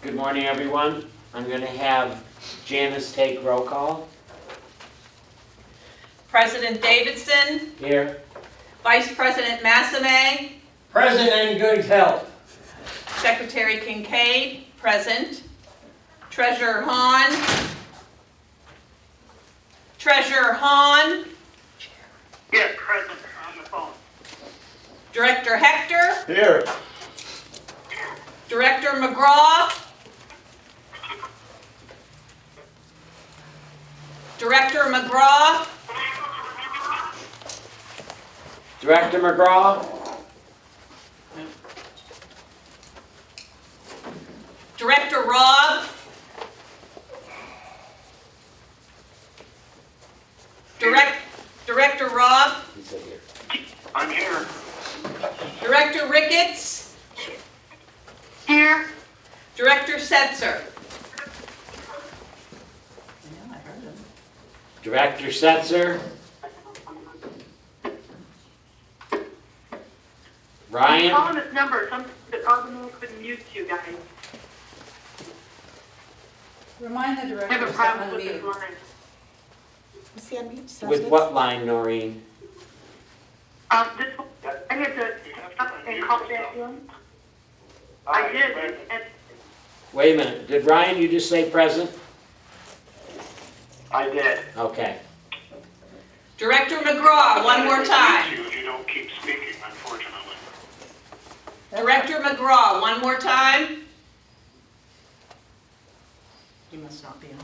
Good morning, everyone. I'm going to have Janice take roll call. President Davidson, Here. Vice President Massame, Present and good health. Secretary Kincaid, present. Treasurer Hahn. Treasurer Hahn. Yes, present on the phone. Director Hector. Here. Director McGraw. Director McGraw. Director McGraw. Director Robb. Director Robb. He said here. I'm here. Director Ricketts. Here. Director Setzer. Director Setzer. Ryan. Calling this number, something that automatically mutes you guys. Remind the I director have a to problem stop with this unmuting. line. Is he on mute? With what line, Noreen? This, I had to stop and call back in. I did, and Wait a minute. Did Ryan, you just say present? I did. Okay. Director McGraw, one more time. You don't keep speaking, unfortunately. Director McGraw, one more time. He must not be on.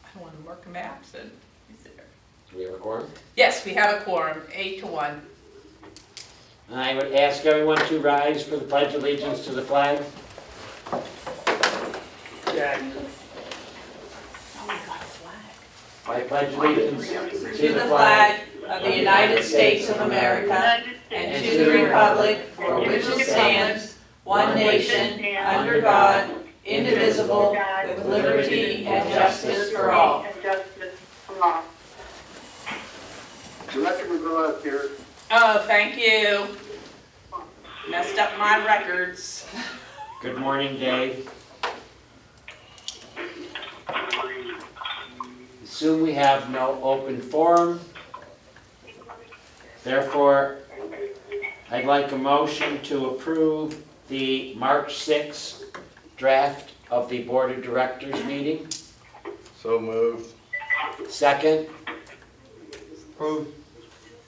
I don't want to mark him absent. He's there. Do we have a quorum? Yes, we have a quorum, 8-1. I would ask everyone to rise for the Pledge of Allegiance to the flag. Jack. Oh, we got a flag. I pledge allegiance To the flag of the United States of America and to the republic for which it stands, one nation, under God, indivisible, with liberty and justice for all. And justice for all. Director McGraw is here. Oh, thank you. Messed up my records. Good morning, Dave. Assume we have no open forum. Therefore, I'd like a motion to approve the March 6th draft of the Board of Directors meeting. So moved. Second, Approved.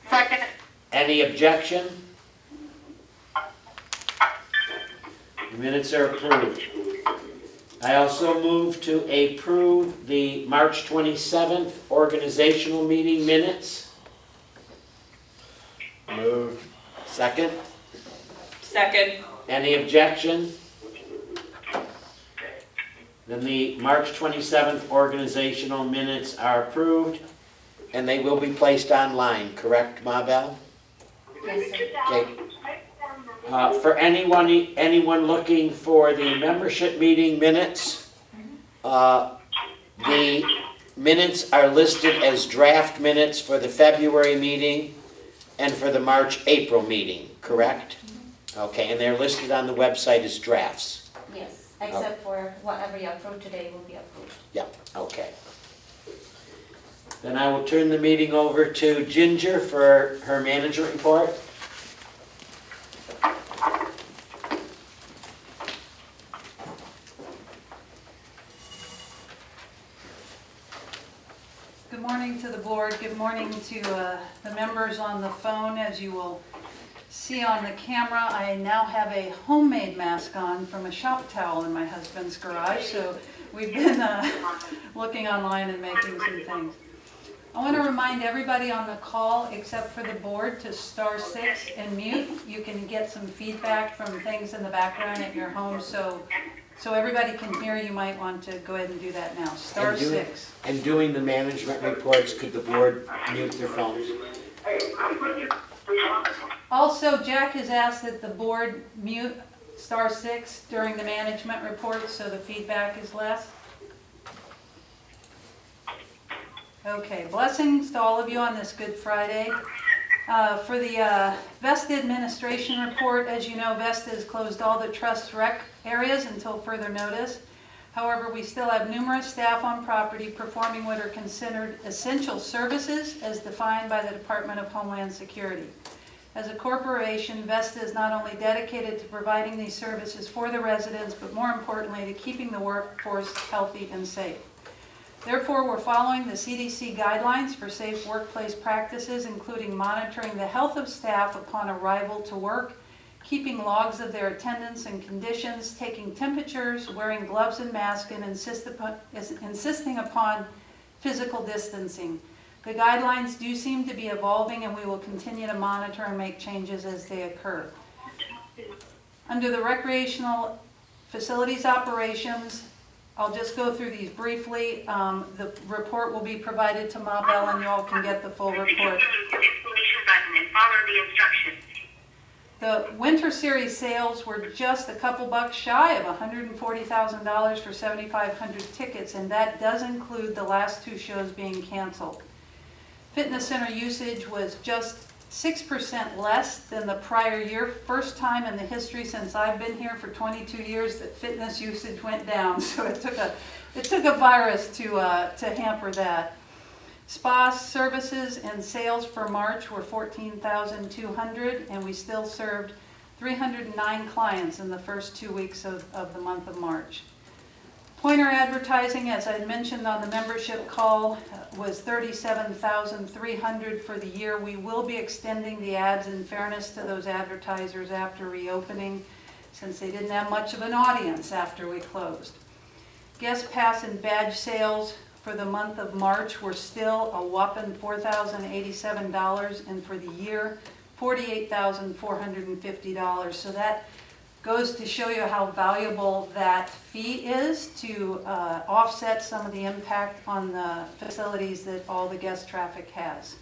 Second. any objection? The minutes are approved. I also move to approve the March 27th organizational meeting minutes. Moved. Second, Second. any objection? Then the March 27th organizational minutes are approved, and they will be placed online, correct, Mabel? Yes, sir. Okay. For anyone looking for the membership meeting minutes, the minutes are listed as draft minutes for the February meeting and for the March-April meeting, correct? Okay, and they're listed on the website as drafts. Yes, except for whatever you approve today will be approved. Yep, okay. Then I will turn the meeting over to Ginger for her management report. Good morning to the board. Good morning to the members on the phone. As you will see on the camera, I now have a homemade mask on from a shop towel in my husband's garage. So we've been looking online and making some things. I want to remind everybody on the call, except for the board, to *6 and mute. You can get some feedback from things in the background at your home, so everybody can hear. You might want to go ahead and do that now. *6. And doing the management reports, could the board mute their phones? Also, Jack has asked that the board mute *6 during the management reports so the feedback is less. Okay, blessings to all of you on this Good Friday. For the Vesta administration report, as you know, Vesta has closed all the trust rec areas until further notice. However, we still have numerous staff on property performing what are considered essential services as defined by the Department of Homeland Security. As a corporation, Vesta is not only dedicated to providing these services for the residents, but more importantly, to keeping the workforce healthy and safe. Therefore, we're following the CDC guidelines for safe workplace practices, including monitoring the health of staff upon arrival to work, keeping logs of their attendance and conditions, taking temperatures, wearing gloves and masks, and insisting upon physical distancing. The guidelines do seem to be evolving, and we will continue to monitor and make changes as they occur. Under the recreational facilities operations, I'll just go through these briefly. The report will be provided to Ma Bell, and you all can get the full report. Exclamation button and follow the instructions. The winter series sales were just a couple bucks shy of $140,000 for 7,500 tickets, and that does include the last two shows being canceled. Fitness center usage was just 6% less than the prior year. First time in the history since I've been here for 22 years that fitness usage went down. So it took a virus to hamper that. Spa services and sales for March were 14,200, and we still served 309 clients in the first 2 weeks of the month of March. Pointer advertising, as I mentioned on the membership call, was 37,300 for the year. We will be extending the ads in fairness to those advertisers after reopening, since they didn't have much of an audience after we closed. Guest pass and badge sales for the month of March were still a whopping $4,087, and for the year, $48,450. So that goes to show you how valuable that fee is to offset some of the impact on the facilities that all the guest traffic has.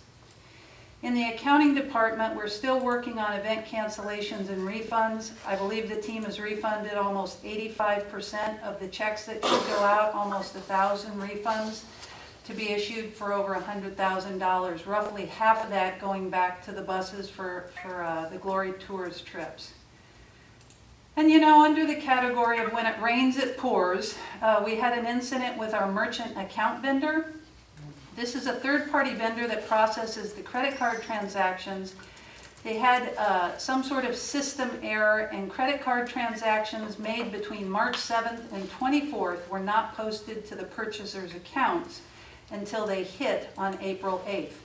In the accounting department, we're still working on event cancellations and refunds. I believe the team has refunded almost 85% of the checks that should go out, almost 1,000 refunds to be issued for over $100,000, roughly half of that going back to the buses for the Glory Tours trips. And you know, under the category of when it rains, it pours, we had an incident with our merchant account vendor. This is a third-party vendor that processes the credit card transactions. They had some sort of system error, and credit card transactions made between March 7th and 24th were not posted to the purchaser's accounts until they hit on April 8th.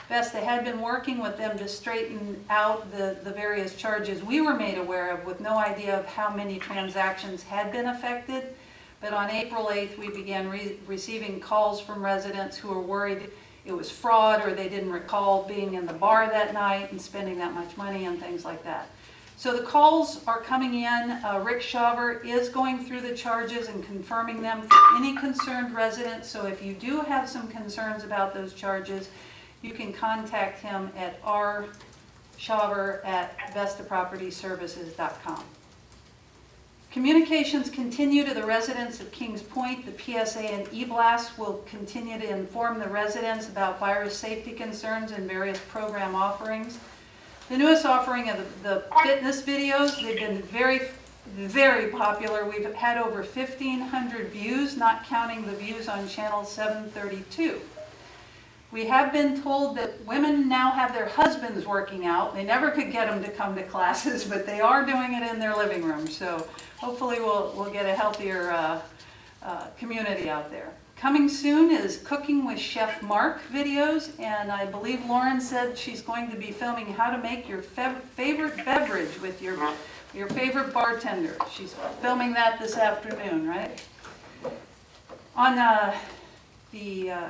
Vesta had been working with them to straighten out the various charges we were made aware of, with no idea of how many transactions had been affected. But on April 8th, we began receiving calls from residents who were worried it was fraud, or they didn't recall being in the bar that night and spending that much money and things like that. So the calls are coming in. Rick Shaver is going through the charges and confirming them for any concerned residents. So if you do have some concerns about those charges, you can contact him at rshaver@vestapropertyservices.com. Communications continue to the residents of Kings Point. The PSA and E-Blast will continue to inform the residents about virus safety concerns and various program offerings. The newest offering of the fitness videos, they've been very, very popular. We've had over 1,500 views, not counting the views on channel 732. We have been told that women now have their husbands working out. They never could get them to come to classes, but they are doing it in their living room. So hopefully we'll get a healthier community out there. Coming soon is Cooking with Chef Mark videos, and I believe Lauren said she's going to be filming how to make your favorite beverage with your favorite bartender. She's filming that this afternoon, right? On the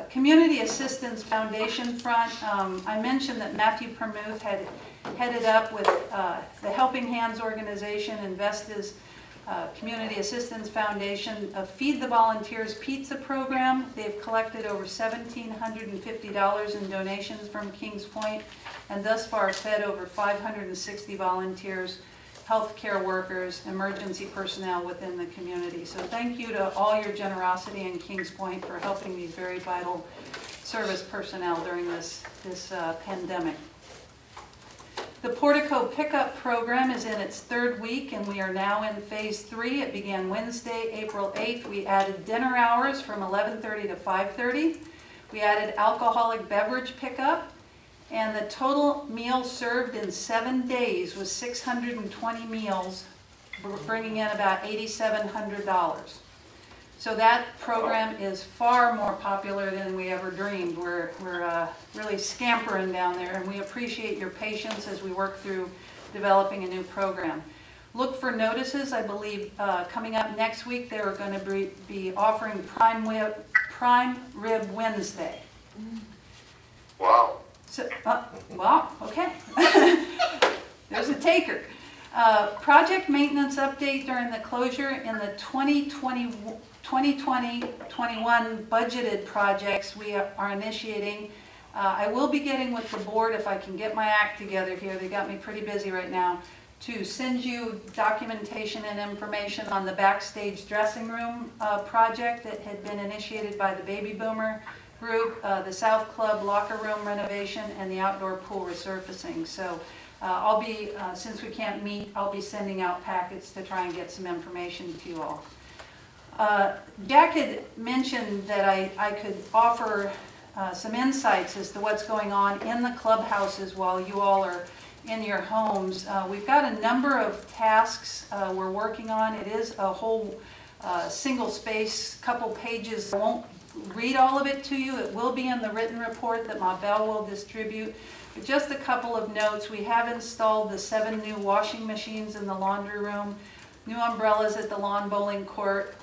Community Assistance Foundation front, I mentioned that Matthew Permuth had headed up with the Helping Hands organization and Vesta's Community Assistance Foundation a Feed the Volunteers pizza program. They've collected over $1,750 in donations from Kings Point, and thus far fed over 560 volunteers, healthcare workers, emergency personnel within the community. So thank you to all your generosity in Kings Point for helping these very vital service personnel during this pandemic. The Portico Pickup Program is in its third week, and we are now in phase 3. It began Wednesday, April 8th. We added dinner hours from 11:30 to 5:30. We added alcoholic beverage pickup, and the total meals served in 7 days was 620 meals, bringing in about $8,700. So that program is far more popular than we ever dreamed. We're really scampering down there, and we appreciate your patience as we work through developing a new program. Look for notices. I believe coming up next week, they're going to be offering Prime Rib Wednesday. Wow. So, wow, okay. There's a taker. Project maintenance update during the closure in the 2020-21 budgeted projects we are initiating. I will be getting with the board if I can get my act together here. They got me pretty busy right now, to send you documentation and information on the backstage dressing room project that had been initiated by the Baby Boomer group, the South Club locker room renovation, and the outdoor pool resurfacing. So I'll be, since we can't meet, I'll be sending out packets to try and get some information to you all. Jack had mentioned that I could offer some insights as to what's going on in the clubhouses while you all are in your homes. We've got a number of tasks we're working on. It is a whole single space, couple pages. I won't read all of it to you. It will be in the written report that Mabel will distribute. But just a couple of notes. We have installed the 7 new washing machines in the laundry room, new umbrellas at the lawn bowling court,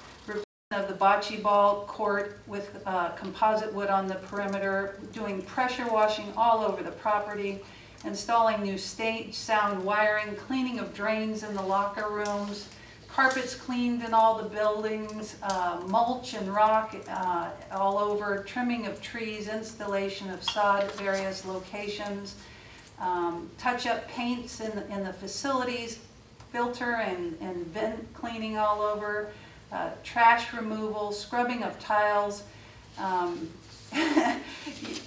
of the bocce ball court with composite wood on the perimeter, doing pressure washing all over the property, installing new stage sound wiring, cleaning of drains in the locker rooms, carpets cleaned in all the buildings, mulch and rock all over, trimming of trees, installation of sod at various locations, touch-up paints in the facilities, filter and vent cleaning all over, trash removal, scrubbing of tiles.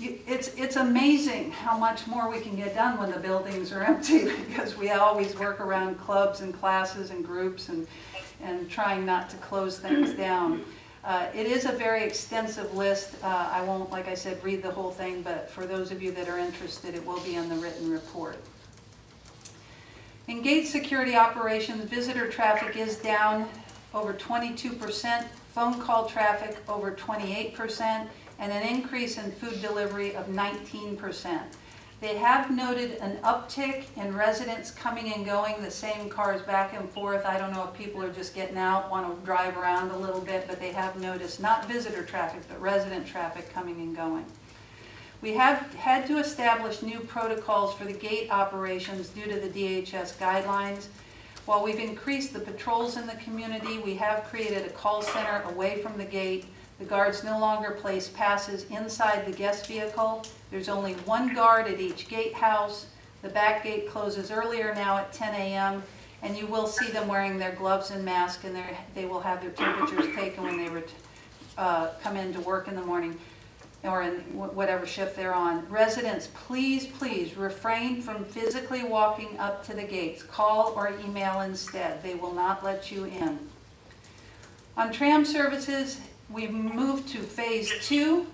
It's amazing how much more we can get done when the buildings are empty, because we always work around clubs and classes and groups and trying not to close things down. It is a very extensive list. I won't, like I said, read the whole thing, but for those of you that are interested, it will be in the written report. In gate security operations, visitor traffic is down over 22%, phone call traffic over 28%, and an increase in food delivery of 19%. They have noted an uptick in residents coming and going, the same cars back and forth. I don't know if people are just getting out, want to drive around a little bit, but they have noticed not visitor traffic, but resident traffic coming and going. We have had to establish new protocols for the gate operations due to the DHS guidelines. While we've increased the patrols in the community, we have created a call center away from the gate. The guards no longer place passes inside the guest vehicle. There's only 1 guard at each gatehouse. The back gate closes earlier now at 10 a.m. and you will see them wearing their gloves and masks, and they will have their temperatures taken when they come in to work in the morning or in whatever shift they're on. Residents, please refrain from physically walking up to the gates. Call or email instead. They will not let you in. On tram services, we've moved to phase 2.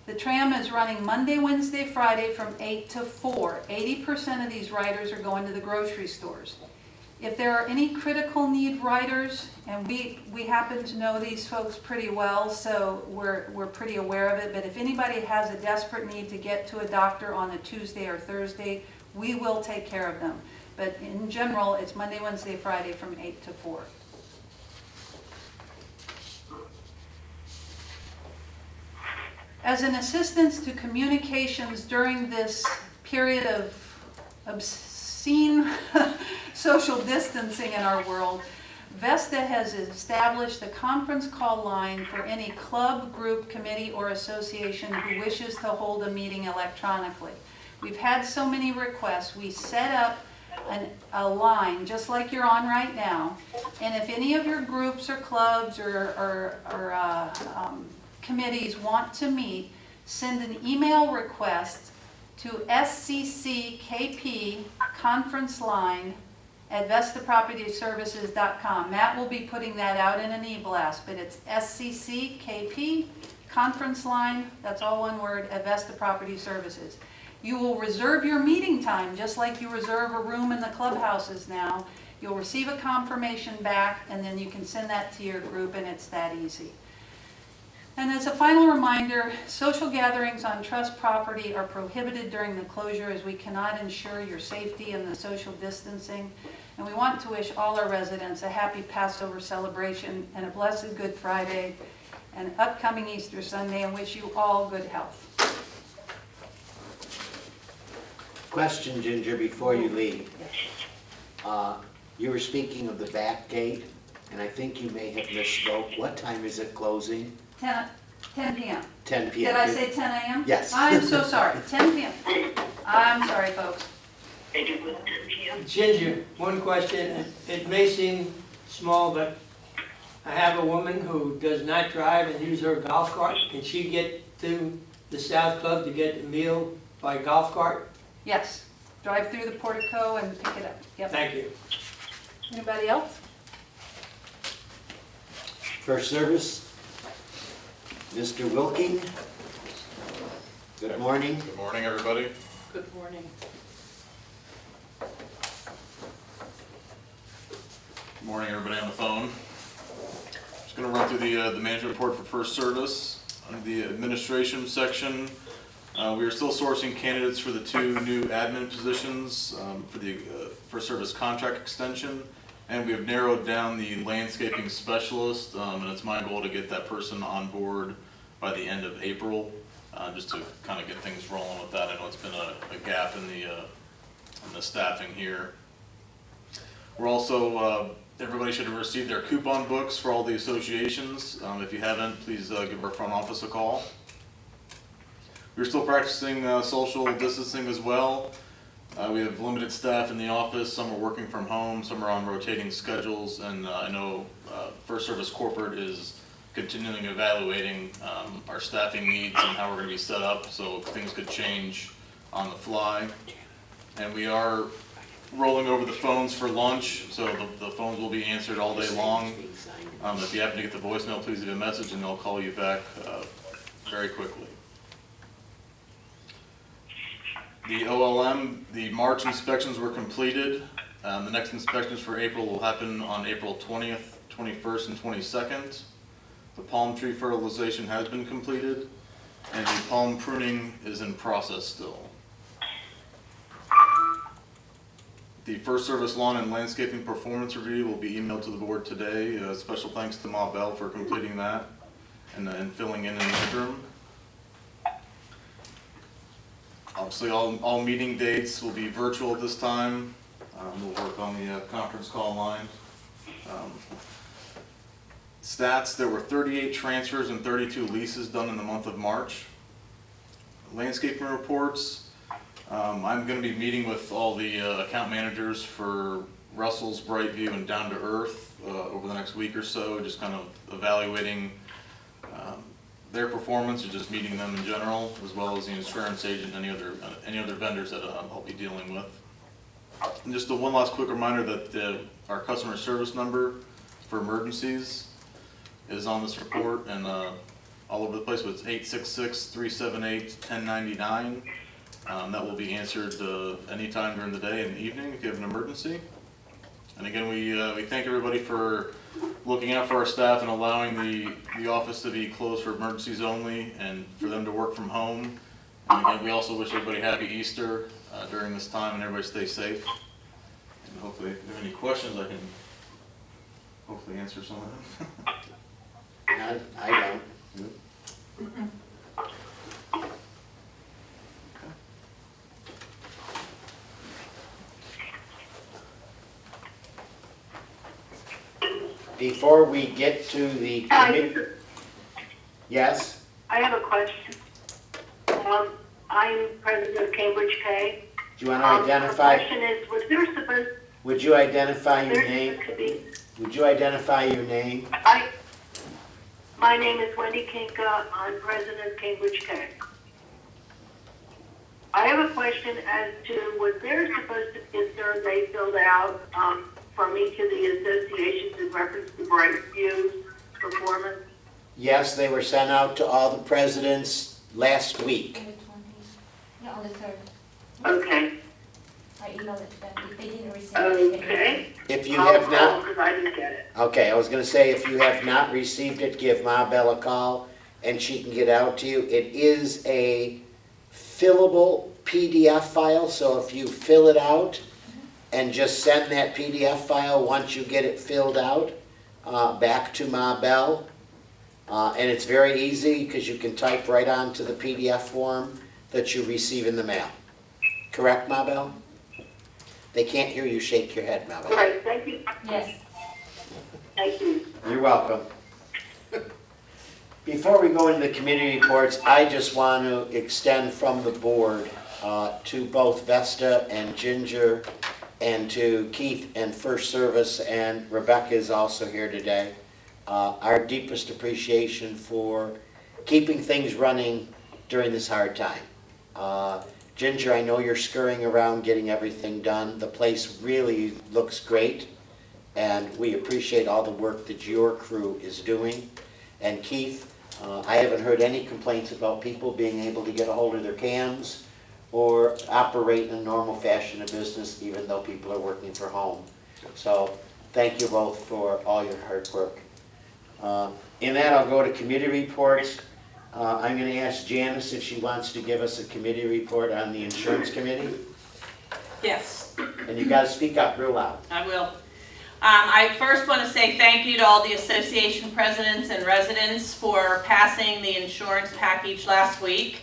The tram is running Monday, Wednesday, Friday from 8 to 4. 80% of these riders are going to the grocery stores. If there are any critical need riders, and we happen to know these folks pretty well, so we're pretty aware of it, but if anybody has a desperate need to get to a doctor on a Tuesday or Thursday, we will take care of them. But in general, it's Monday, Wednesday, Friday from 8 to 4. As an assistance to communications during this period of obscene social distancing in our world, Vesta has established a conference call line for any club, group, committee, or association who wishes to hold a meeting electronically. We've had so many requests. We set up a line just like you're on right now, and if any of your groups or clubs or committees want to meet, send an email request to SCCKP conference line at VestaPropertyServices.com. Matt will be putting that out in an e-blast, but it's SCCKP conference line, that's all one word, at Vesta Property Services. You will reserve your meeting time, just like you reserve a room in the clubhouses now. You'll receive a confirmation back, and then you can send that to your group, and it's that easy. And as a final reminder, social gatherings on trust property are prohibited during the closure as we cannot ensure your safety and the social distancing. And we want to wish all our residents a happy Passover celebration and a blessed Good Friday and upcoming Easter Sunday, and wish you all good health. Question, Ginger, before you leave. You were speaking of the back gate, and I think you may have misspoke. What time is it closing? 10 p.m. 10 p.m. Did I say 10 a.m.? Yes. I'm so sorry. 10 p.m. I'm sorry, folks. Ginger, one question. It may seem small, but I have a woman who does not drive and use her golf cart. Can she get to the South Club to get the meal by golf cart? Yes. Drive through the portico and pick it up. Yep. Thank you. Anybody else? First service, Mr. Wilking. Good morning. Good morning, everybody. Good morning. Good morning, everybody on the phone. Just going to run through the management report for First Service. Under the administration section, we are still sourcing candidates for the 2 new admin positions for the First Service contract extension, and we have narrowed down the landscaping specialist, and it's my goal to get that person on board by the end of April, just to kind of get things rolling with that. I know it's been a gap in the staffing here. We're also, everybody should have received their coupon books for all the associations. If you haven't, please give our front office a call. We're still practicing social distancing as well. We have limited staff in the office. Some are working from home, some are on rotating schedules, and I know First Service Corporate is continuing evaluating our staffing needs and how we're going to be set up, so things could change on the fly. And we are rolling over the phones for lunch, so the phones will be answered all day long. If you happen to get the voicemail, please leave a message and they'll call you back very quickly. The OLM, the March inspections were completed. The next inspections for April will happen on April 20th, 21st, and 22nd. The palm tree fertilization has been completed, and the palm pruning is in process still. The First Service Lawn and Landscaping Performance Review will be emailed to the board today. Special thanks to Ma Bell for completing that and filling in the interim. Obviously, all meeting dates will be virtual at this time. We'll work on the conference call line. Stats, there were 38 transfers and 32 leases done in the month of March. Landscaping reports, I'm going to be meeting with all the account managers for Russell's, Brightview, and Down to Earth over the next week or so, just kind of evaluating their performance and just meeting them in general, as well as the insurance agent and any other vendors that I'll be dealing with. And just one last quick reminder that our customer service number for emergencies is on this report and all over the place, but it's 866-378-1099. That will be answered anytime during the day and the evening if you have an emergency. And again, we thank everybody for looking out for our staff and allowing the office to be closed for emergencies only and for them to work from home. And again, we also wish everybody happy Easter during this time and everybody stay safe. And hopefully, if you have any questions, I can hopefully answer some of them. I don't. Before we get to the committee, yes? I have a question. I'm president of Cambridge K. Do you want to identify? The question is, was there supposed, Would you identify your name? to be, Would you identify your name? my name is Wendy Kinka, I'm president of Cambridge K. I have a question as to, was there supposed to be a survey filled out from each of the associations in reference to Brightview performance? Yes, they were sent out to all the presidents last week. On the 20th. Yeah, on the 3rd. Okay, I emailed it to them. If they didn't receive it, they can okay. If you have not, Because I didn't get it. okay, I was gonna say, if you have not received it, give Ma Bell a call and she can get out to you. It is a fillable PDF file, so if you fill it out and just send that PDF file once you get it filled out, back to Ma Bell. And it's very easy because you can type right onto the PDF form that you receive in the mail. Correct, Ma Bell? They can't hear you shake your head, Ma Bell. Great, thank you. Yes. Thank you. You're welcome. Before we go into the committee reports, I just want to extend from the board to both Vesta and Ginger and to Keith and First Service, and Rebecca is also here today, our deepest appreciation for keeping things running during this hard time. Ginger, I know you're scurrying around getting everything done. The place really looks great, and we appreciate all the work that your crew is doing. And Keith, I haven't heard any complaints about people being able to get a hold of their cams or operate in a normal fashion of business, even though people are working from home. So thank you both for all your hard work. In that, I'll go to committee reports. I'm going to ask Janice if she wants to give us a committee report on the insurance committee. Yes, And you got to speak up real loud. I will. I first want to say thank you to all the association presidents and residents for passing the insurance package last week.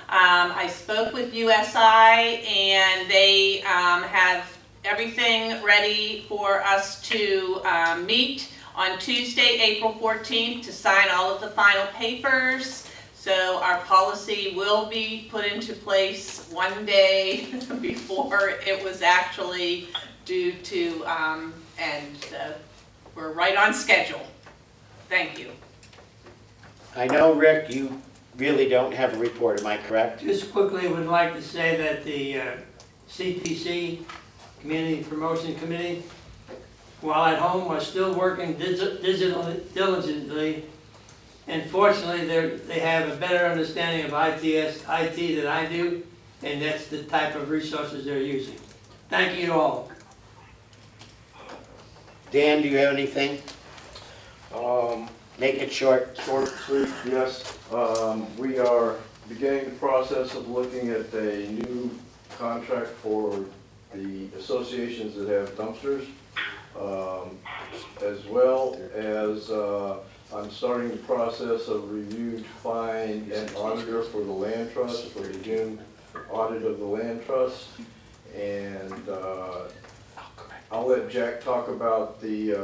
I spoke with USI and they have everything ready for us to meet on Tuesday, April 14th to sign all of the final papers. So our policy will be put into place one day before it was actually due to, we're right on schedule. Thank you. I know, Rick, you really don't have a report, am I correct? Just quickly would like to say that the CPC, Community Promotion Committee, while at home, are still working diligently. And fortunately, they have a better understanding of IT than I do, and that's the type of resources they're using. Thank you to all. Dan, do you have anything? Make it short. Short, sweet, yes. We are beginning the process of looking at a new contract for the associations that have dumpsters, as well as I'm starting the process of review to find an auditor for the land trust, for the June audit of the land trust. And I'll let Jack talk about the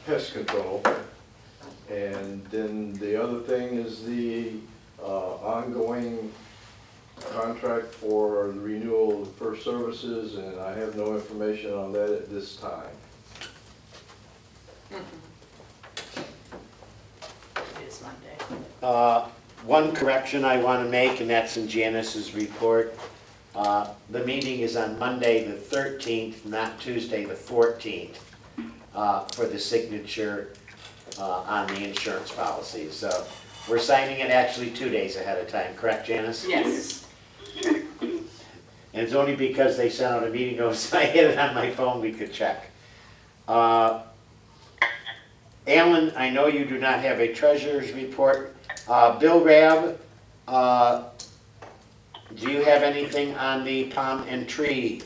pest control. And then the other thing is the ongoing contract for the renewal of First Services, and I have no information on that at this time. It is Monday. One correction I want to make, and that's in Janice's report. The meeting is on Monday, the 13th, not Tuesday, the 14th, for the signature on the insurance policy. So we're signing it actually 2 days ahead of time, correct, Janice? Yes. And it's only because they sent out a meeting notice, I hit it on my phone, we could check. Alan, I know you do not have a treasurer's report. Bill Rabb, do you have anything on the palm and tree?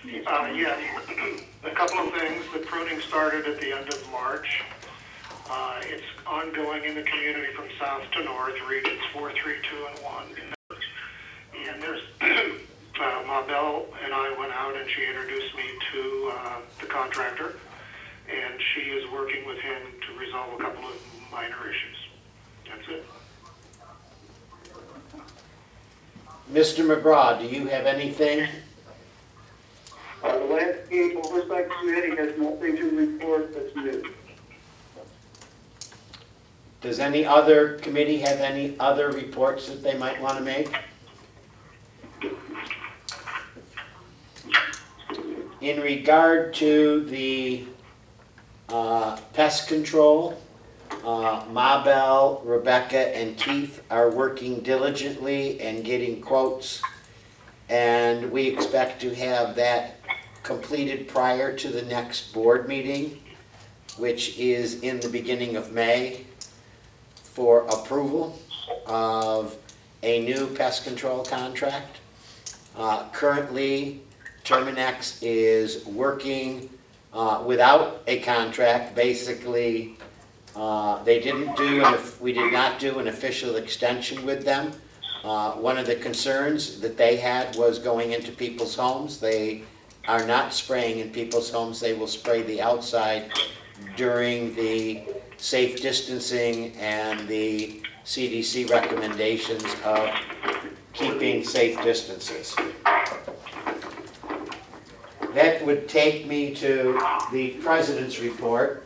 Yes, a couple of things. The pruning started at the end of March. It's ongoing in the community from south to north, regions 4, 3, 2, and 1. And there's, Ma Bell and I went out and she introduced me to the contractor, and she is working with him to resolve a couple of minor issues. That's it. Mr. McGraw, do you have anything? The Landscape Oversight Committee has nothing to report that's new. Does any other committee have any other reports that they might want to make? In regard to the pest control, Mabel, Rebecca, and Keith are working diligently and getting quotes, and we expect to have that completed prior to the next board meeting, which is in the beginning of May, for approval of a new pest control contract. Currently, Terminex is working without a contract. Basically, we did not do an official extension with them. One of the concerns that they had was going into people's homes. They are not spraying in people's homes. They will spray the outside during the safe distancing and the CDC recommendations of keeping safe distances. That would take me to the President's report.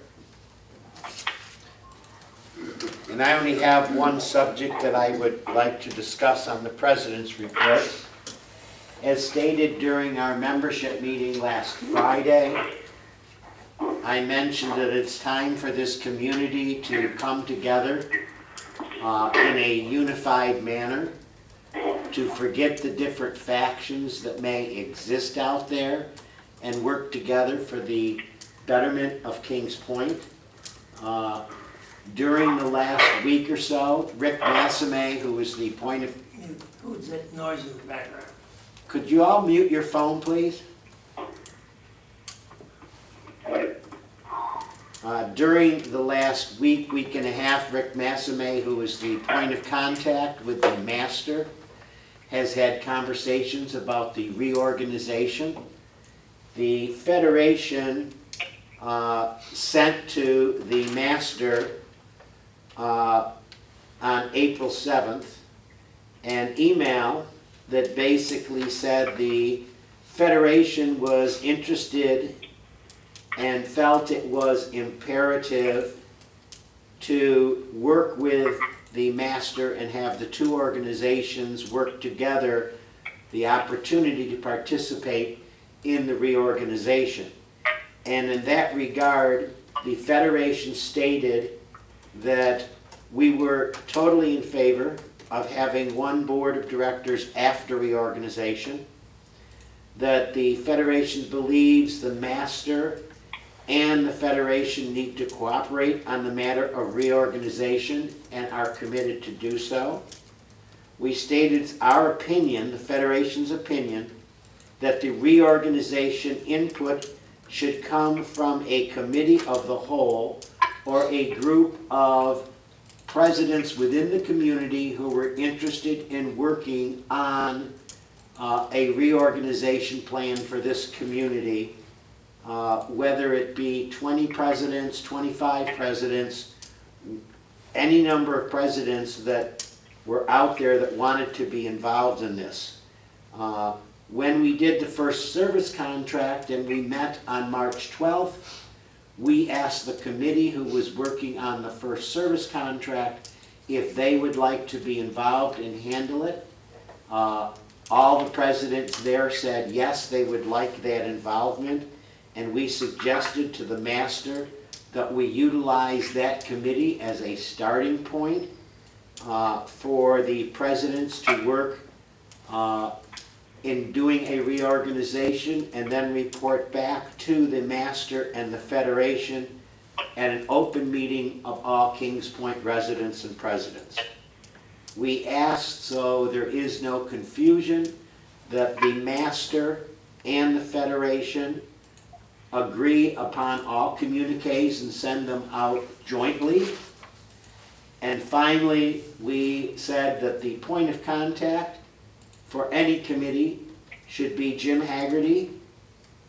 And I only have one subject that I would like to discuss on the President's report. As stated during our membership meeting last Friday, I mentioned that it's time for this community to come together in a unified manner, to forget the different factions that may exist out there and work together for the betterment of Kings Point. During the last week or so, Rick Massame, who was the point of... Who's that noise in the background? Could you all mute your phone, please? During the last week and a half, Rick Massame, who is the point of contact with the master, has had conversations about the reorganization. The Federation sent to the master on April 7th an email that basically said the Federation was interested and felt it was imperative to work with the master and have the two organizations work together, the opportunity to participate in the reorganization. And in that regard, the Federation stated that we were totally in favor of having one board of directors after reorganization, that the Federation believes the master and the Federation need to cooperate on the matter of reorganization and are committed to do so. We stated our opinion, the Federation's opinion, that the reorganization input should come from a committee of the whole or a group of presidents within the community who were interested in working on a reorganization plan for this community, whether it be 20 presidents, 25 presidents, any number of presidents that were out there that wanted to be involved in this. When we did the first service contract and we met on March 12th, we asked the committee who was working on the first service contract if they would like to be involved and handle it. All the presidents there said yes, they would like that involvement, and we suggested to the master that we utilize that committee as a starting point for the presidents to work in doing a reorganization and then report back to the master and the Federation at an open meeting of all Kings Point residents and presidents. We asked, so there is no confusion, that the master and the Federation agree upon all communiques and send them out jointly. And finally, we said that the point of contact for any committee should be Jim Haggerty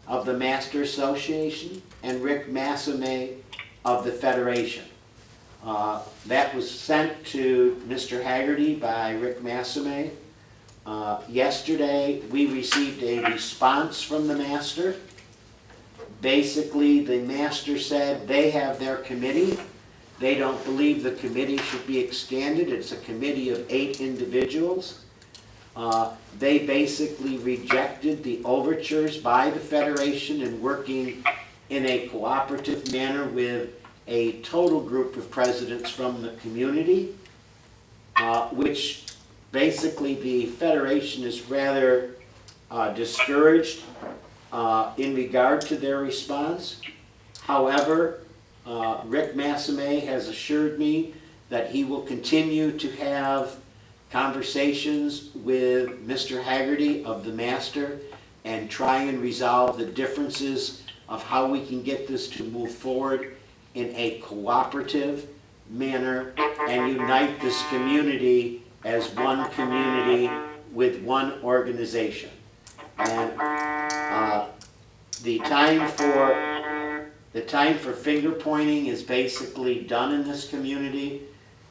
of the Master Association and Rick Massame of the Federation. That was sent to Mr. Haggerty by Rick Massame. Yesterday, we received a response from the Master. Basically, the Master said they have their committee. They don't believe the committee should be extended. It's a committee of 8 individuals. They basically rejected the overtures by the Federation in working in a cooperative manner with a total group of presidents from the community, which basically the Federation is rather discouraged in regard to their response. However, Rick Massime has assured me that he will continue to have conversations with Mr. Haggerty of the Master and try and resolve the differences of how we can get this to move forward in a cooperative manner and unite this community as one community with one organization. And the time for finger pointing is basically done in this community.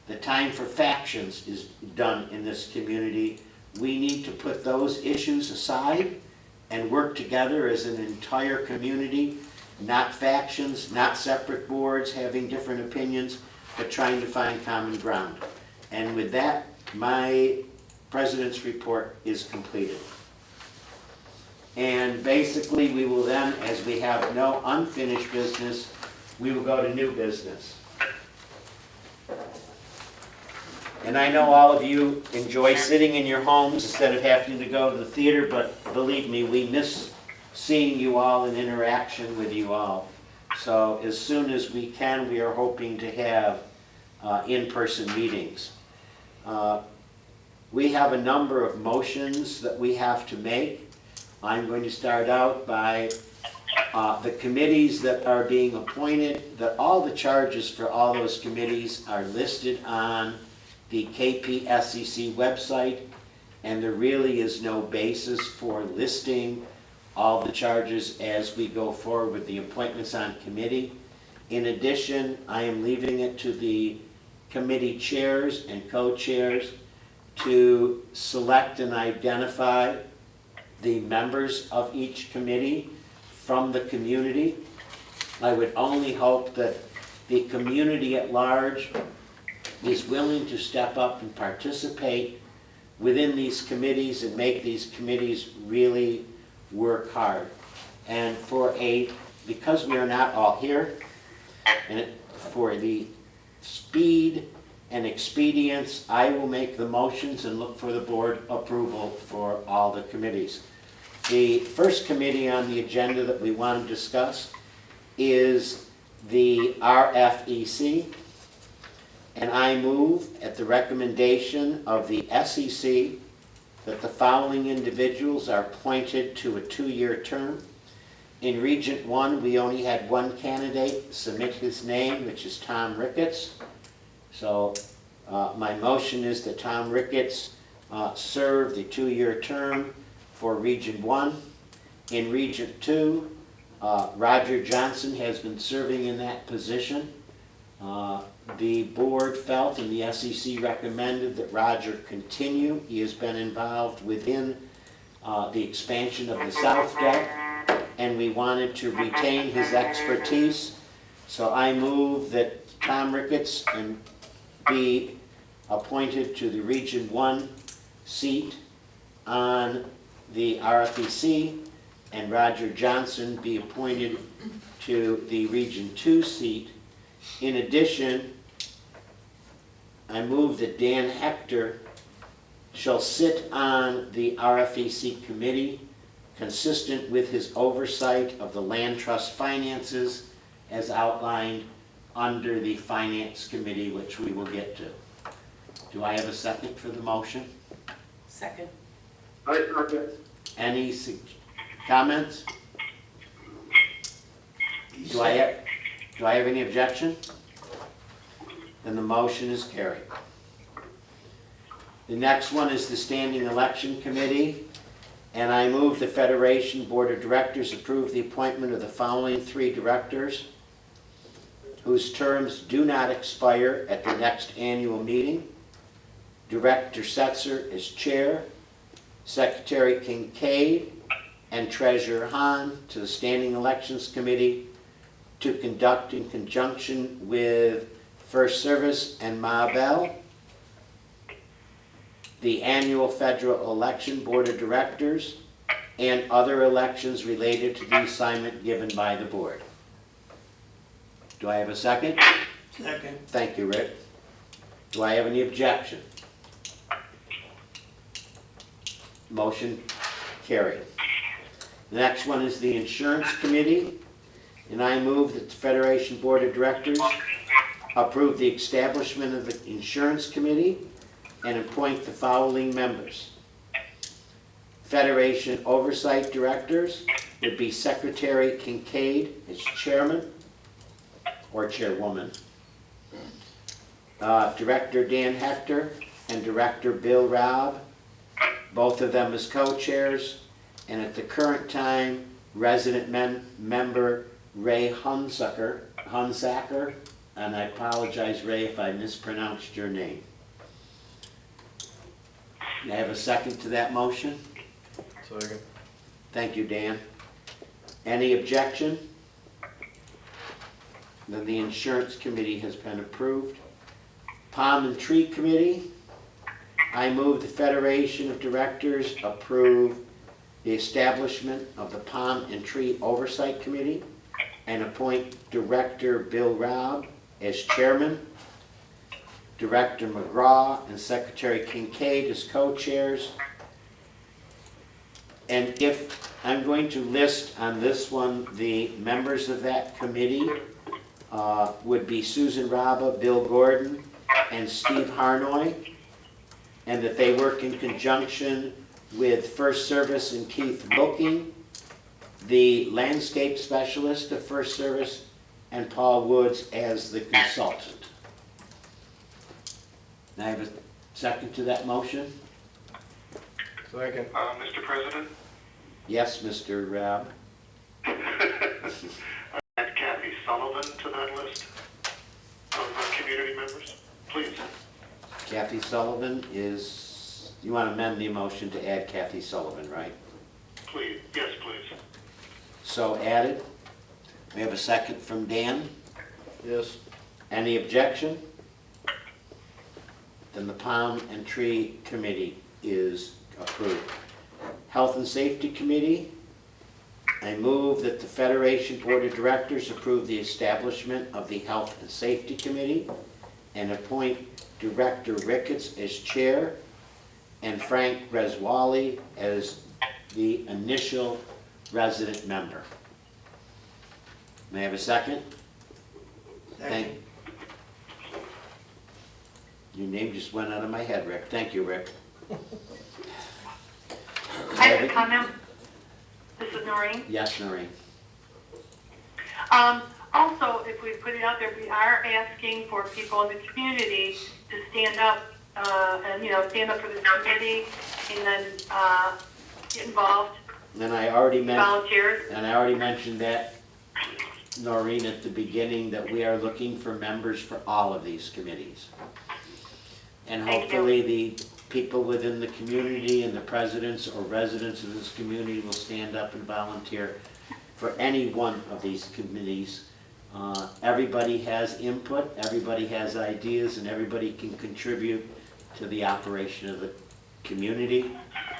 The time for factions is done in this community. We need to put those issues aside and work together as an entire community, not factions, not separate boards having different opinions, but trying to find common ground. And with that, my President's report is completed. And basically, we will then, as we have no unfinished business, we will go to new business. And I know all of you enjoy sitting in your homes instead of having to go to the theater, but believe me, we miss seeing you all and interaction with you all. So as soon as we can, we are hoping to have in-person meetings. We have a number of motions that we have to make. I'm going to start out by the committees that are being appointed, that all the charges for all those committees are listed on the KPSCC website, and there really is no basis for listing all the charges as we go forward with the appointments on committee. In addition, I am leaving it to the committee chairs and co-chairs to select and identify the members of each committee from the community. I would only hope that the community at large is willing to step up and participate within these committees and make these committees really work hard. And because we are not all here, and for the speed and expedience, I will make the motions and look for the board approval for all the committees. The first committee on the agenda that we want to discuss is the RFEC, and I move at the recommendation of the SEC that the following individuals are appointed to a 2-year term. In Region 1, we only had one candidate submit his name, which is Tom Ricketts. So my motion is that Tom Ricketts serve the 2-year term for Region 1. In Region 2, Roger Johnson has been serving in that position. The board felt and the SEC recommended that Roger continue. He has been involved within the expansion of the South Deck, and we wanted to retain his expertise. So I move that Tom Ricketts be appointed to the Region 1 seat on the RFEC, and Roger Johnson be appointed to the Region 2 seat. In addition, I move that Dan Hector shall sit on the RFEC committee consistent with his oversight of the land trust finances as outlined under the Finance Committee, which we will get to. Do I have a second for the motion? Second. I second. Any comments? Do I have any objection? Then the motion is carried. The next one is the Standing Election Committee, and I move the Federation Board of Directors approve the appointment of the following 3 directors whose terms do not expire at the next annual meeting. Director Setzer is chair, Secretary Kincaid, and Treasurer Hahn to the Standing Elections Committee to conduct in conjunction with First Service and Ma Bell. The Annual Federal Election Board of Directors, and other elections related to the assignment given by the board. Do I have a second? Second. Thank you, Rick. Do I have any objection? Motion carried. The next one is the Insurance Committee, and I move that the Federation Board of Directors approve the establishment of the Insurance Committee and appoint the following members. Federation Oversight Directors would be Secretary Kincaid as chairman or chairwoman. Director Dan Hector and Director Bill Robb, both of them as co-chairs, and at the current time, resident member Ray Hunsaker, and I apologize, Ray, if I mispronounced your name. May I have a second to that motion? Second. Thank you, Dan. Any objection? Then the Insurance Committee has been approved. Palm and Tree Committee, I move the Federation of Directors approve the establishment of the Palm and Tree Oversight Committee and appoint Director Bill Robb as chairman, Director McGraw and Secretary Kincaid as co-chairs. And if I'm going to list on this one, the members of that committee would be Susan Raba, Bill Gordon, and Steve Harnoy, and that they work in conjunction with First Service and Keith Booking, the landscape specialist of First Service, and Paul Woods as the consultant. Now I have a second to that motion? Second. Mr. President, Yes, Mr. Rabb. add Kathy Sullivan to that list of community members, please. Kathy Sullivan is, you want to amend the motion to add Kathy Sullivan, right? Please, yes, please. So added. We have a second from Dan. Yes. Any objection? Then the Palm and Tree Committee is approved. Health and Safety Committee, I move that the Federation Board of Directors approve the establishment of the Health and Safety Committee and appoint Director Ricketts as chair and Frank Reswally as the initial resident member. May I have a second? Thank. Your name just went out of my head, Rick. Thank you, Rick. I have a comment. This is Noreen. Yes, Noreen. Also, if we put it out there, we are asking for people in the community to stand up, and, stand up for this committee and then, get involved, And I already volunteers. mentioned that, Noreen, at the beginning, that we are looking for members for all of these committees. And Thank you. hopefully the people within the community and the presidents or residents of this community will stand up and volunteer for any one of these committees. Everybody has input, everybody has ideas, and everybody can contribute to the operation of the community,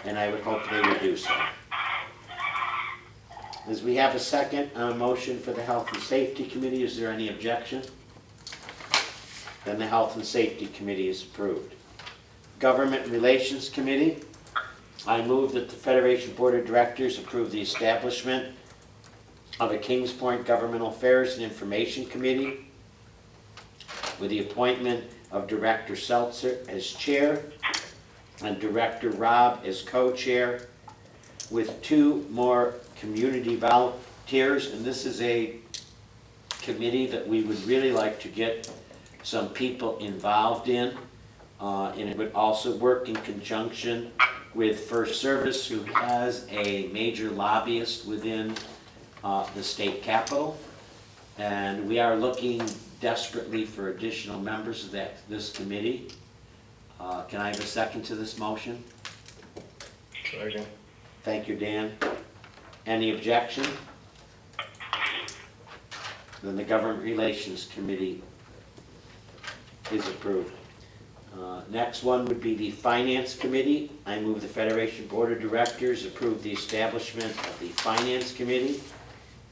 and I would hope they would do so. As we have a second motion for the Health and Safety Committee, is there any objection? Then the Health and Safety Committee is approved. Government Relations Committee, I move that the Federation Board of Directors approve the establishment of a Kings Point Governmental Affairs and Information Committee with the appointment of Director Seltzer as chair and Director Robb as co-chair with 2 more community volunteers. And this is a committee that we would really like to get some people involved in. And it would also work in conjunction with First Service, who has a major lobbyist within the state capitol. And we are looking desperately for additional members of this committee. Can I have a second to this motion? Second. Thank you, Dan. Any objection? Then the Government Relations Committee is approved. Next one would be the Finance Committee. I move the Federation Board of Directors approve the establishment of the Finance Committee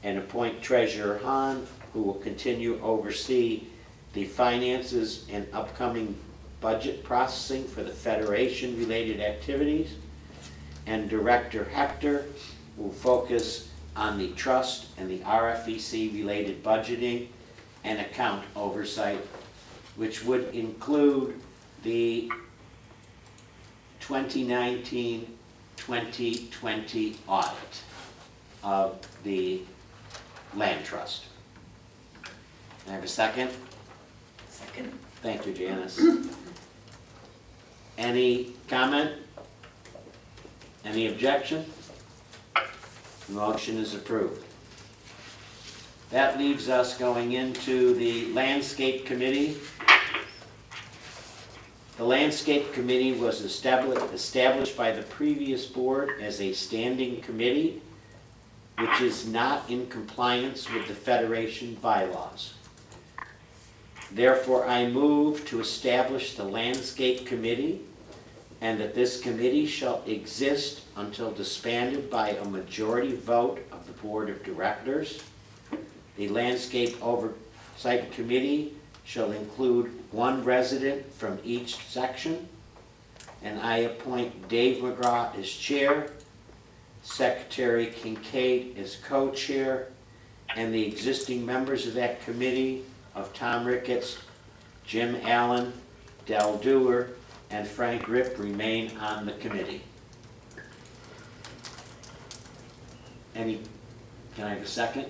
and appoint Treasurer Hahn, who will continue to oversee the finances and upcoming budget processing for the Federation-related activities, and Director Hector will focus on the trust and the RFEC-related budgeting and account oversight, which would include the 2019-2020 audit of the land trust. Can I have a second? Second. Thank you, Janice. Any comment? Any objection? Motion is approved. That leaves us going into the Landscape Committee. The Landscape Committee was established by the previous board as a standing committee, which is not in compliance with the Federation bylaws. Therefore, I move to establish the Landscape Committee, and that this committee shall exist until disbanded by a majority vote of the Board of Directors. The Landscape Oversight Committee shall include one resident from each section, and I appoint Dave McGraw as chair, Secretary Kincaid as co-chair, and the existing members of that committee of Tom Ricketts, Jim Allen, Del Dewar, and Frank Ripp remain on the committee. Can I have a second?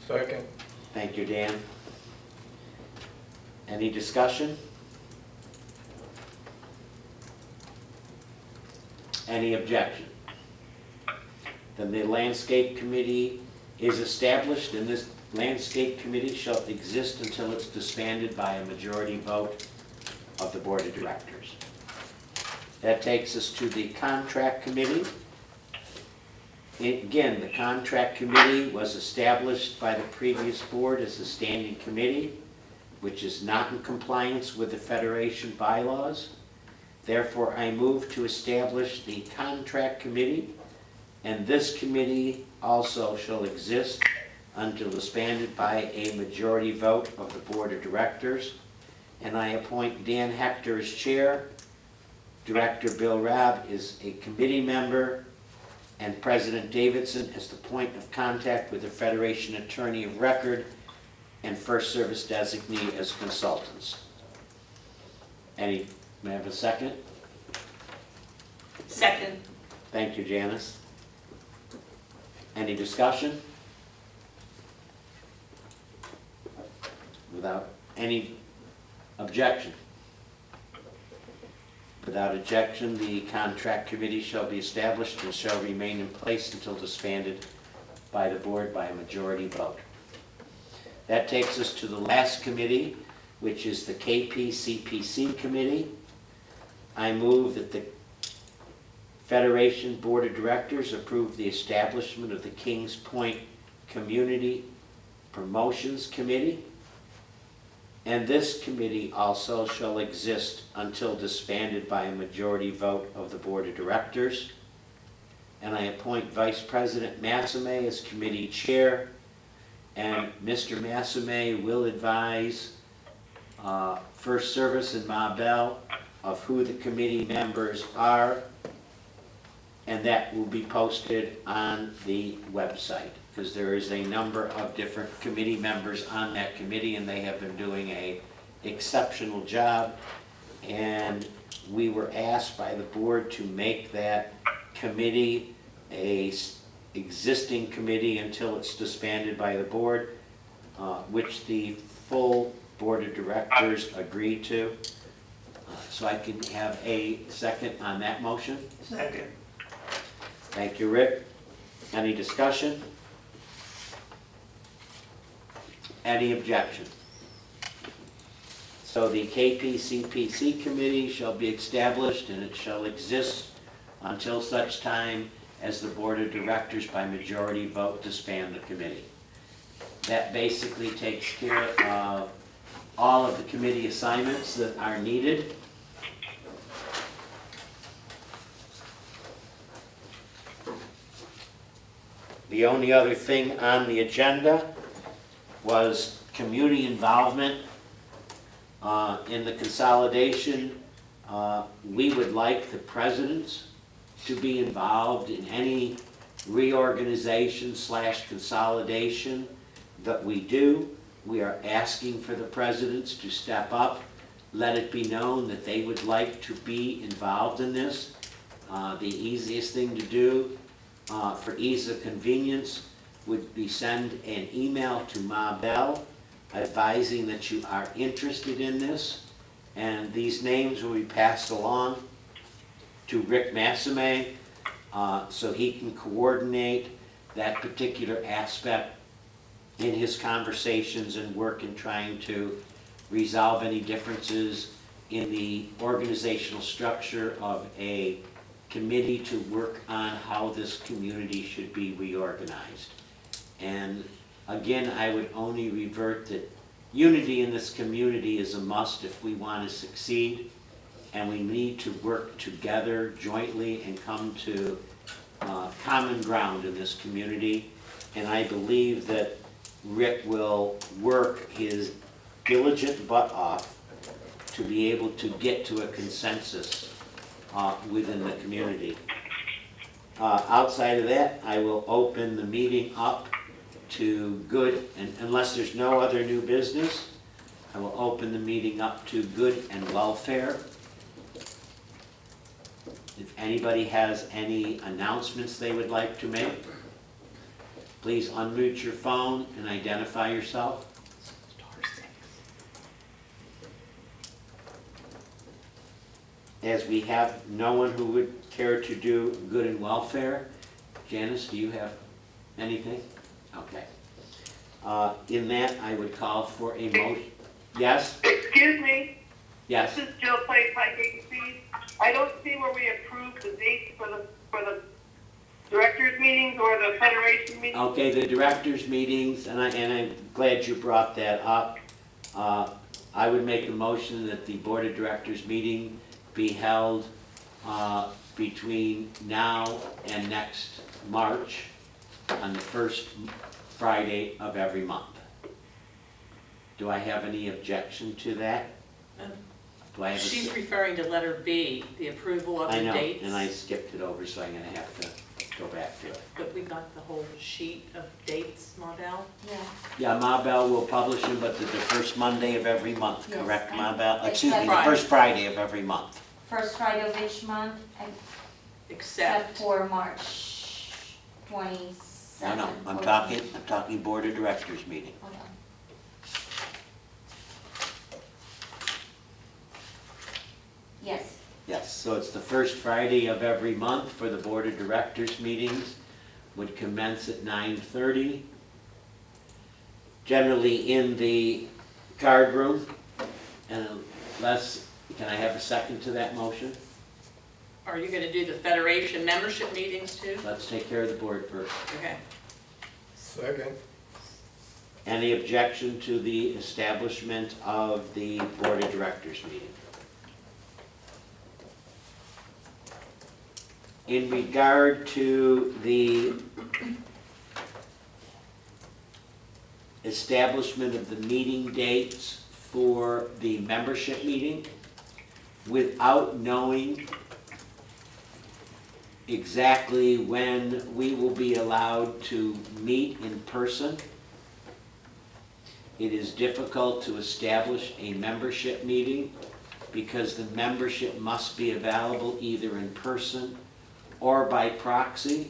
Second. Thank you, Dan. Any discussion? Any objection? Then the Landscape Committee is established, and this Landscape Committee shall exist until it's disbanded by a majority vote of the Board of Directors. That takes us to the Contract Committee. Again, the Contract Committee was established by the previous board as a standing committee, which is not in compliance with the Federation bylaws. Therefore, I move to establish the Contract Committee, and this committee also shall exist until disbanded by a majority vote of the Board of Directors. And I appoint Dan Hector as chair, Director Bill Rabb is a committee member, and President Davidson as the point of contact with the Federation Attorney of Record and First Service designee as consultants. May I have a second? Second. Thank you, Janice. Any discussion? Without any objection? Without objection, the Contract Committee shall be established and shall remain in place until disbanded by the board by a majority vote. That takes us to the last committee, which is the KPCPC Committee. I move that the Federation Board of Directors approve the establishment of the Kings Point Community Promotions Committee. And this committee also shall exist until disbanded by a majority vote of the Board of Directors. And I appoint Vice President Massame as committee chair, and Mr. Massame will advise First Service and Ma Bell of who the committee members are, and that will be posted on the website, because there is a number of different committee members on that committee, and they have been doing an exceptional job. And we were asked by the board to make that committee a existing committee until it's disbanded by the board, which the full Board of Directors agreed to. So I can have a second on that motion. Second. Thank you, Rick. Any discussion? Any objection? So the KPCPC committee shall be established, and it shall exist until such time as the Board of Directors by majority vote disband the committee. That basically takes care of all of the committee assignments that are needed. The only other thing on the agenda was community involvement in the consolidation. We would like the presidents to be involved in any reorganization / consolidation that we do. We are asking for the presidents to step up, let it be known that they would like to be involved in this. The easiest thing to do for ease of convenience would be send an email to Ma Bell advising that you are interested in this, and these names will be passed along to Rick Massime so he can coordinate that particular aspect in his conversations and work in trying to resolve any differences in the organizational structure of a committee to work on how this community should be reorganized. And again, I would only revert that unity in this community is a must if we want to succeed, and we need to work together jointly and come to common ground in this community. And I believe that Rick will work his diligent butt off to be able to get to a consensus within the community. Outside of that, I will open the meeting up to good, and unless there's no other new business, I will open the meeting up to good and welfare. If anybody has any announcements they would like to make, please unmute your phone and identify yourself. As we have no one who would care to do good and welfare, Janice, do you have anything? Okay. In that, I would call for a motion. Yes? Excuse me, Yes? this is Jill Clay, Pike Agency. I don't see where we approved the dates for the directors meetings or the federation meetings. Okay, the directors' meetings, and I'm glad you brought that up. I would make a motion that the Board of Directors meeting be held between now and next March on the first Friday of every month. Do I have any objection to that? Do I have a She's referring to letter B, the approval of I the know, dates. and I skipped it over, so I'm gonna have to go back to it. But we got the whole sheet of dates, Mardell. Yeah. Yeah, Ma Bell will publish them, but the first Monday of every month, Yes. correct, Ma Bell? Excuse me, the Friday. first Friday of every month. First Friday of each month, except Except, for March 27th. No, I'm talking Board of Directors meeting. Hold on. Yes, Yes, so it's the first Friday of every month for the Board of Directors meetings, would commence at 9:30. Generally in the card room, unless, can I have a second to that motion? are you gonna do the Federation membership meetings too? Let's take care of the board first. Okay. Second. Any objection to the establishment of the Board of Directors meeting? In regard to the establishment of the meeting dates for the membership meeting, without knowing exactly when we will be allowed to meet in person, it is difficult to establish a membership meeting because the membership must be available either in person or by proxy.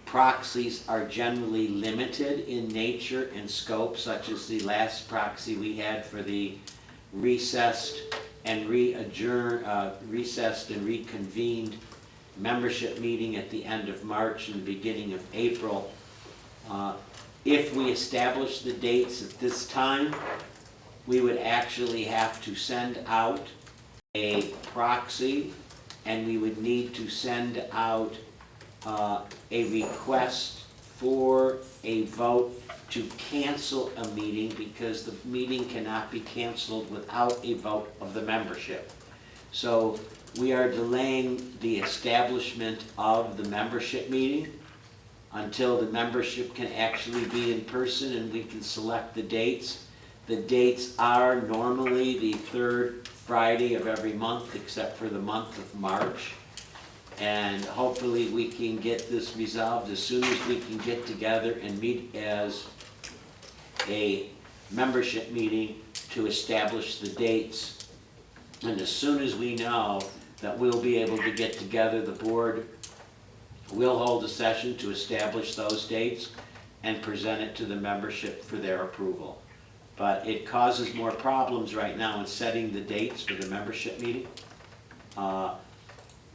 Proxies are generally limited in nature and scope, such as the last proxy we had for the recessed and reconvened membership meeting at the end of March and the beginning of April. If we establish the dates at this time, we would actually have to send out a proxy, and we would need to send out a request for a vote to cancel a meeting because the meeting cannot be canceled without a vote of the membership. So we are delaying the establishment of the membership meeting until the membership can actually be in person and we can select the dates. The dates are normally the third Friday of every month, except for the month of March. And hopefully we can get this resolved as soon as we can get together and meet as a membership meeting to establish the dates. And as soon as we know that we'll be able to get together, the board will hold a session to establish those dates and present it to the membership for their approval. But it causes more problems right now in setting the dates for the membership meeting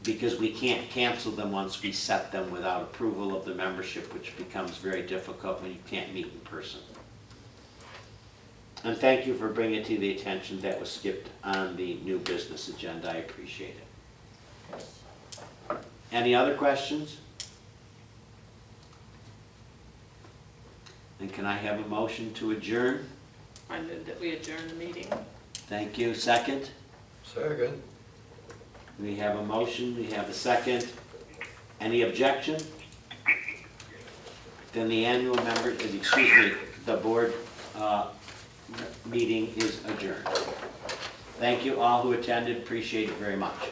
because we can't cancel them once we set them without approval of the membership, which becomes very difficult when you can't meet in person. And thank you for bringing it to the attention that was skipped on the new business agenda. I appreciate it. Any other questions? And can I have a motion to adjourn? I move that we adjourn the meeting. Thank you. Second? Second. We have a motion, we have a second. Any objection? Then the annual the board meeting is adjourned. Thank you all who attended, appreciate it very much.